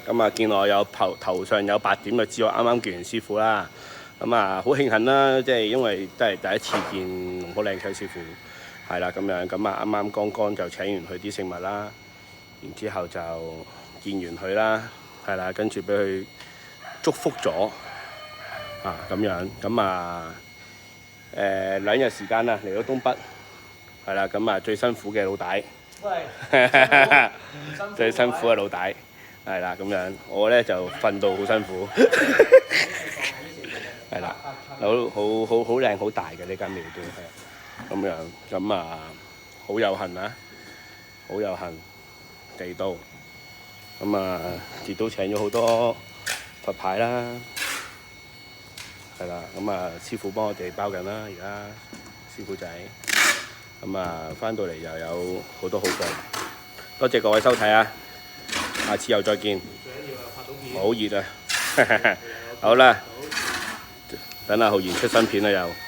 咁啊見我有頭上有8點就知我啱啱見完師傅啦。咁啊好慶幸啦，即係因為都係第一次見好靚仔師傅，係啦咁樣。咁啊啱啱剛剛就請完佢啲食物啦，然之後就見完佢啦，係啦，跟住俾佢祝福咗啊咁樣。咁啊2日時間啦，嚟到東北，係啦，咁啊最辛苦嘅老大，最辛苦嘅老大，係啦咁樣。我咧就瞓到好辛苦，係啦，好靚好大嘅呢間廟都係咁樣。咁啊好有幸啊，好有幸地到。咁啊亦都請咗好多佛牌啦。係啦，咁啊師傅幫我哋包緊啦，而家師傅仔，咁啊翻到嚟又有好多好貨，多謝各位收睇啊，下次又再見，好熱啊，好啦，等阿浩然出新片啦又。